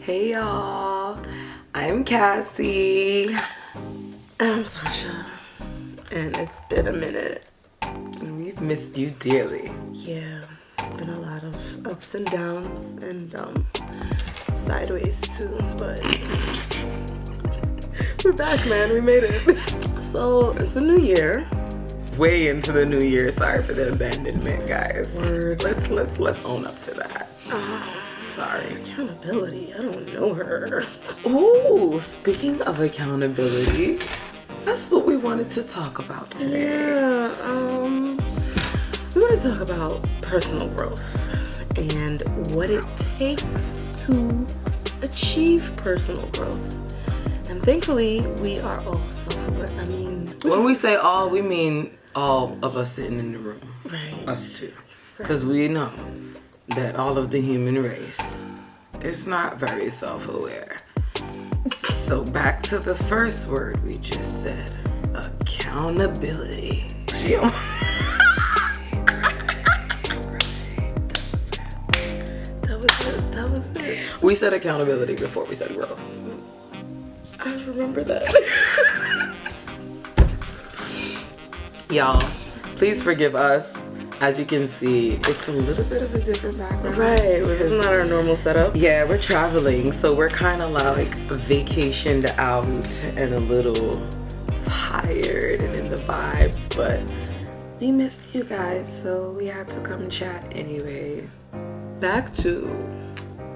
Hey y'all, I'm Cassie. And I'm Sasha. And it's been a minute. And we've missed you dearly. Yeah, it's been a lot of ups and downs and sideways too, but we're back, man. We made it. So it's a new year. Way into the new year. Sorry for the abandonment, guys. Word. Let's own up to that. Sorry. Accountability. I don't know her. Ooh, speaking of accountability, that's what we wanted to talk about today. Yeah, we want to talk about personal growth and what it takes to achieve personal growth. And thankfully, we are all self-aware. I mean, When we say all, we mean all of us sitting in the room. right. Us too. Because we know that all of the human race is not very self-aware. So back to the first word we just said, accountability. That was it. We said accountability before we said growth. I remember that. Y'all, please forgive us. As you can see, it's a little bit of a different background. Right, it's not our normal setup. Yeah, we're traveling, so we're kind of like vacationed out and a little tired and in the vibes, but we missed you guys, so we had to come chat anyway. Back to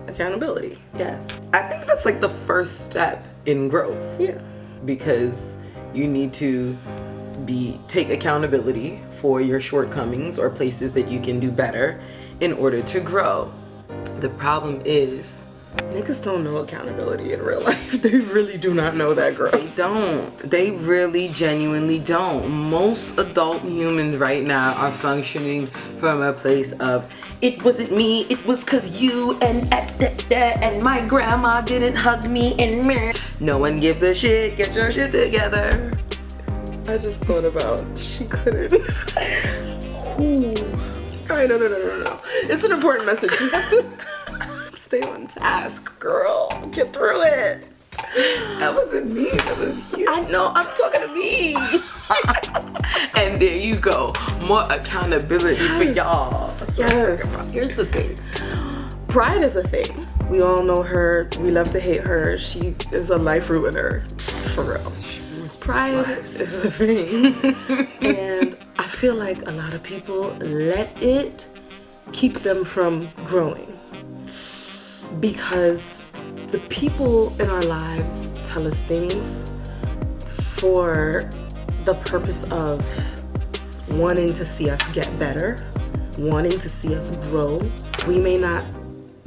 accountability. Yes. I think that's like the first step in growth. Yeah. Because you need to take accountability for your shortcomings or places that you can do better in order to grow. The problem is Niggas don't know accountability in real life. They really do not know that, girl. they really genuinely don't. Most adult humans right now are functioning from a place of it wasn't me, it was cause you and my grandma didn't hug me and meh. No one gives a shit. Get your shit together. I just thought about she couldn't. Ooh. Alright, no. It's an important message. You have to stay on task, girl. Get through it. That wasn't me, that was you. I know, I'm talking to me. And there you go. More accountability for y'all. That's what I'm talking about. Here's the thing. Pride is a thing. We all know her. We love to hate her. She is a life ruiner. For real. Pride is a thing. And I feel like a lot of people let it keep them from growing. Because the people in our lives tell us things for the purpose of wanting to see us get better, wanting to see us grow. We may not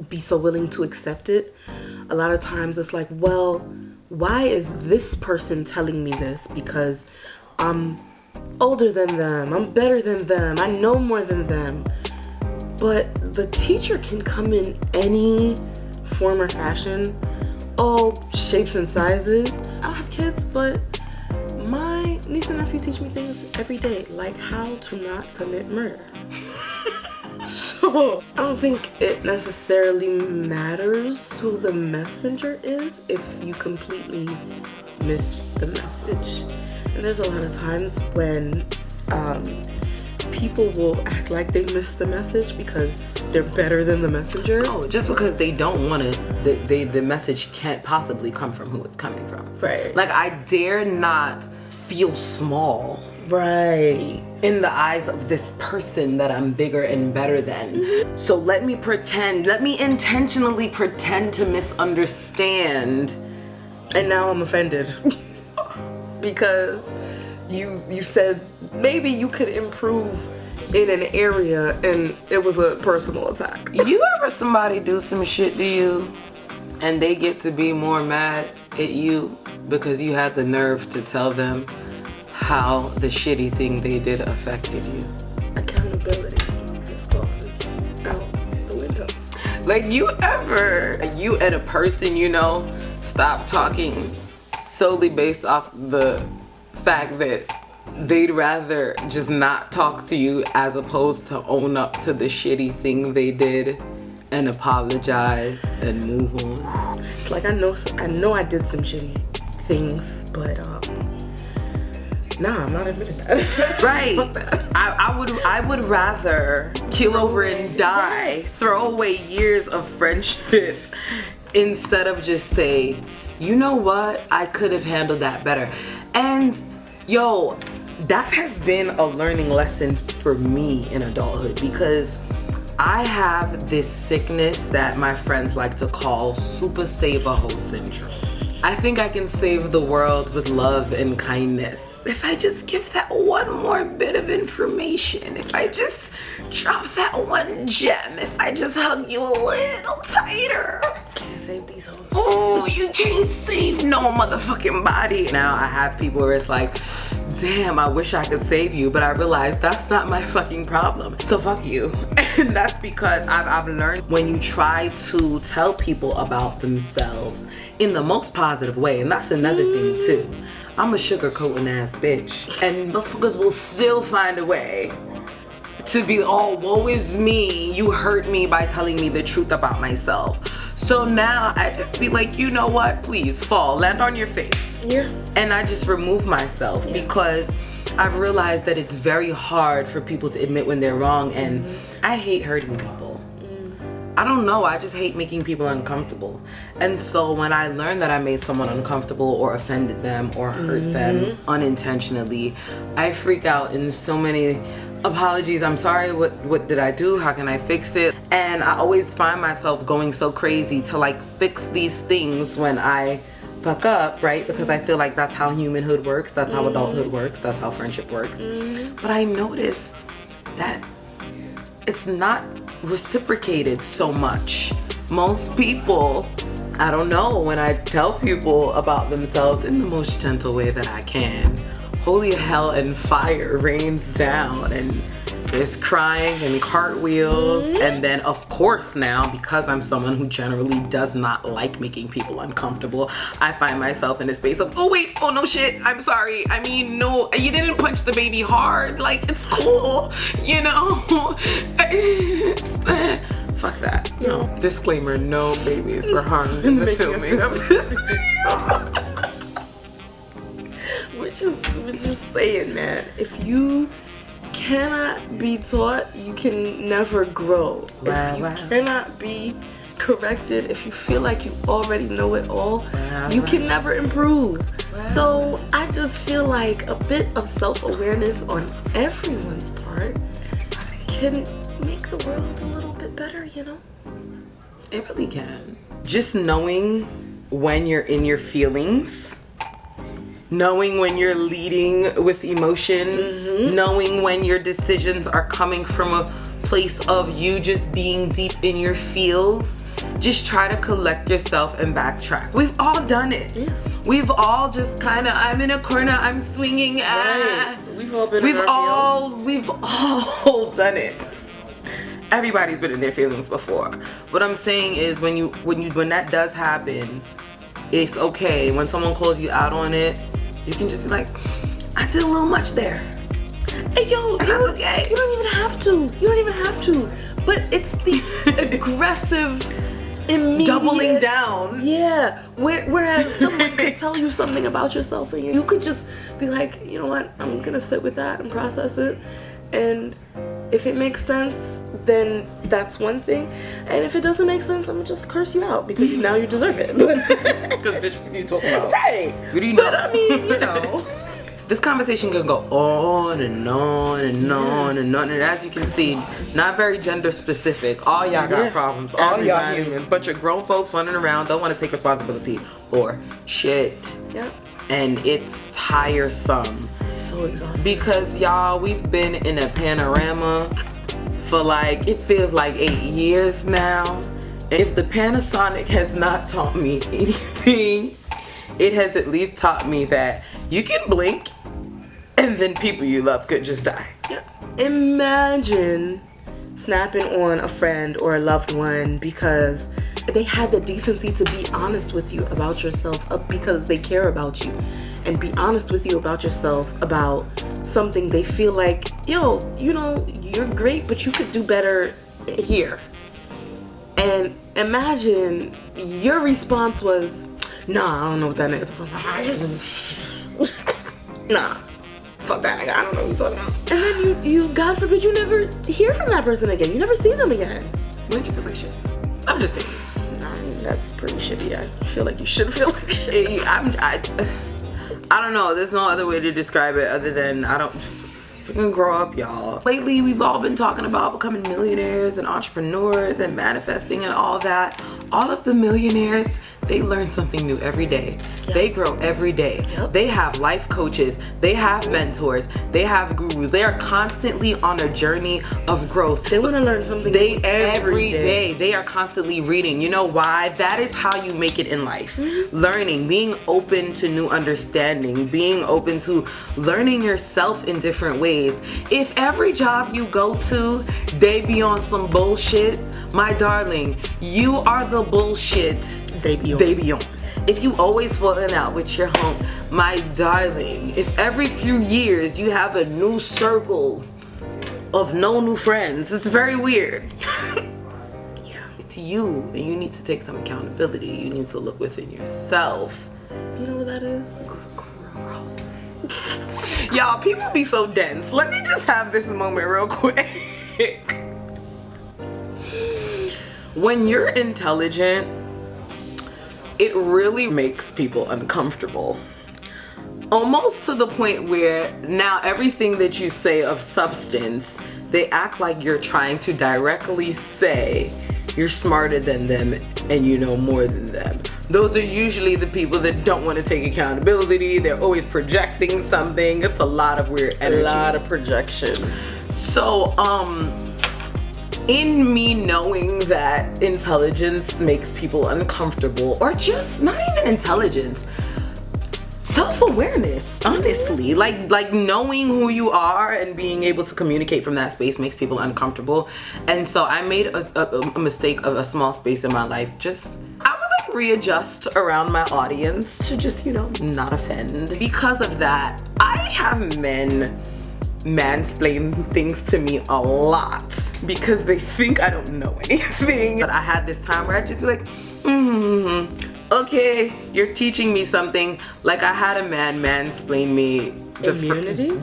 be so willing to accept it. A lot of times it's like, well, why is this person telling me this? Because I'm older than them, I'm better than them, I know more than them. But the teacher can come in any form or fashion, all shapes and sizes. I don't have kids, but my niece and nephew teach me things every day, like how to not commit murder. So I don't think it necessarily matters who the messenger is if you completely miss the message. And there's a lot of times when people will act like they missed the message because they're better than the messenger. Oh, just because they don't want to, the message can't possibly come from who it's coming from. Right. Like, I dare not feel small. Right. In the eyes of this person that I'm bigger and better than. Mm-hmm. So let me intentionally pretend to misunderstand. And now I'm offended. Because you said maybe you could improve in an area and it was a personal attack. You ever somebody do some shit to you and they get to be more mad at you because you had the nerve to tell them how the shitty thing they did affected you? Accountability has gone out the window. Like, you and a person, stop talking solely based off the fact that they'd rather just not talk to you as opposed to own up to the shitty thing they did and apologize and move on. Like I know I did some shitty things, but nah, I'm not admitting that. Right. Fuck that. I would rather kill over and die, throw away years of friendship, instead of just say, you know what, I could have handled that better. And yo, that has been a learning lesson for me in adulthood, because I have this sickness that my friends like to call super save-a-hoe syndrome. I think I can save the world with love and kindness if I just give that one more bit of information, if I just drop that one gem, if I just hug you a little tighter. Can't save these hoes. Oh, you can't save no motherfucking body. Now I have people where it's like, damn, I wish I could save you, but I realize that's not my fucking problem. So fuck you. And that's because I've learned when you try to tell people about themselves in the most positive way, and that's another thing too. I'm a sugarcoating ass bitch, and motherfuckers will still find a way to be, oh, woe is me, you hurt me by telling me the truth about myself. So now I just be like, you know what, please fall, land on your face. Yeah. And I just remove myself because I've realized that it's very hard for people to admit when they're wrong, and I hate hurting people. I don't know, I just hate making people uncomfortable. And so when I learned that I made someone uncomfortable or offended them or hurt them unintentionally, I freak out in so many apologies. I'm sorry, what did I do? How can I fix it? And I always find myself going so crazy to like fix these things when I fuck up, right? Because I feel like that's how humanhood works, that's how adulthood works, that's how friendship works. But I notice that it's not reciprocated so much. Most people, I don't know, when I tell people about themselves in the most gentle way that I can, holy hell and fire rains down, and there's crying and cartwheels. And then of course now, because I'm someone who generally does not like making people uncomfortable, I find myself in a space of, oh wait, oh no shit, I'm sorry, I mean, no, you didn't punch the baby hard, like it's cool, you know. Fuck that. No. Disclaimer, no babies were harmed in the filming of this video. We're just saying, man, if you cannot be taught, you can never grow. If you cannot be corrected, if you feel like you already know it all, you can never improve. So I just feel like a bit of self-awareness on everyone's part can make the world a little bit better, you know? It really can. Just knowing when you're in your feelings, knowing when you're leading with emotion, knowing when your decisions are coming from a place of you just being deep in your feels. Just try to collect yourself and backtrack. We've all done it. Yeah. We've all just kind of, I'm in a corner, I'm swinging. Right. We've all been we've all done it. Everybody's been in their feelings before. What I'm saying is when that does happen, it's okay. When someone calls you out on it, you can just be like, I did a little much there. Hey yo, that's okay. You don't even have to. You don't even have to. But it's the aggressive, immediate doubling down. Yeah. Whereas someone could tell you something about yourself, and you could just be like, you know what? I'm gonna sit with that and process it. And if it makes sense, then that's one thing. And if it doesn't make sense, I'm gonna just curse you out because now you deserve it. Because bitch, what are you talking about? Right. What do you know? But I mean, you know. This conversation can go on and on and on and on. And as you can see, not very gender specific. All y'all got problems. All y'all humans. Bunch of grown folks running around, don't want to take responsibility for shit. Yep. And it's tiresome. So exhausting. Because y'all, we've been in a panorama for like, it feels like 8 years now. If the Panasonic has not taught me anything, it has at least taught me that you can blink and then people you love could just die. Yeah. Imagine snapping on a friend or a loved one because they had the decency to be honest with you about yourself because they care about you, and be honest with you about yourself about something they feel like, yo, you know, you're great, but you could do better here. And imagine your response was, nah, I don't know what that is. Nah, fuck that nigga, I don't know what you're talking about. And then you, God forbid, you never hear from that person again. You never see them again. Wouldn't you feel like shit? I'm just saying. That's pretty shitty. I feel like you should feel like shit. I don't know. There's no other way to describe it other than I don't freaking grow up, y'all. Lately, we've all been talking about becoming millionaires and entrepreneurs and manifesting and all that. All of the millionaires, they learn something new every day. Yep. They grow every day. Yep. They have life coaches. They have mentors. They have gurus. They are constantly on a journey of growth. They want to learn something new every day. They are constantly reading. You know why? That is how you make it in life. Mm-hmm. Learning, being open to new understanding, being open to learning yourself in different ways. If every job you go to, they be on some bullshit, my darling, you are the bullshit they be on. If you always falling out with your home, my darling, if every few years you have a new circle of no new friends, it's very weird. Yeah, it's you, and you need to take some accountability. You need to look within yourself. You know what that is? Y'all, people be so dense. Let me just have this moment real quick. When you're intelligent, it really makes people uncomfortable. Almost to the point where now everything that you say of substance, they act like you're trying to directly say you're smarter than them and you know more than them. Those are usually the people that don't want to take accountability. They're always projecting something. It's a lot of weird energy. A lot of projection. So, in me knowing that intelligence makes people uncomfortable, or just not even intelligence, self-awareness, honestly, like knowing who you are and being able to communicate from that space makes people uncomfortable. And so I made a mistake of a small space in my life. I would like readjust around my audience to just, you know, not offend. Because of that, I have men mansplain things to me a lot because they think I don't know anything. But I had this time where I'd just be like, okay, you're teaching me something. Like I had a man mansplain me immunity.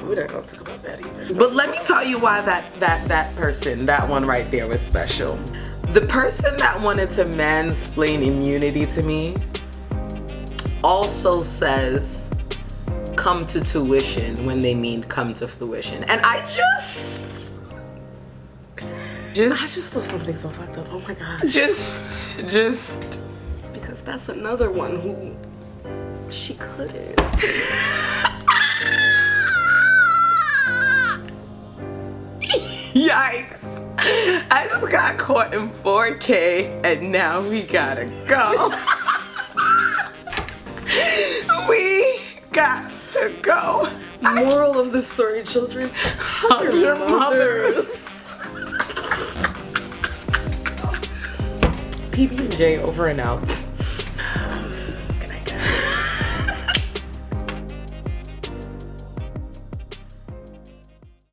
We don't talk about that either. But let me tell you why that person, that one right there, was special. The person that wanted to mansplain immunity to me also says come to tuition when they mean come to fruition. And I just thought something so fucked up. Oh my god. Just because that's another one who she couldn't. Yikes. I just got caught in 4K and now we gotta go. We got to go. Moral of the story, children, hug your mothers. pb&j over and out.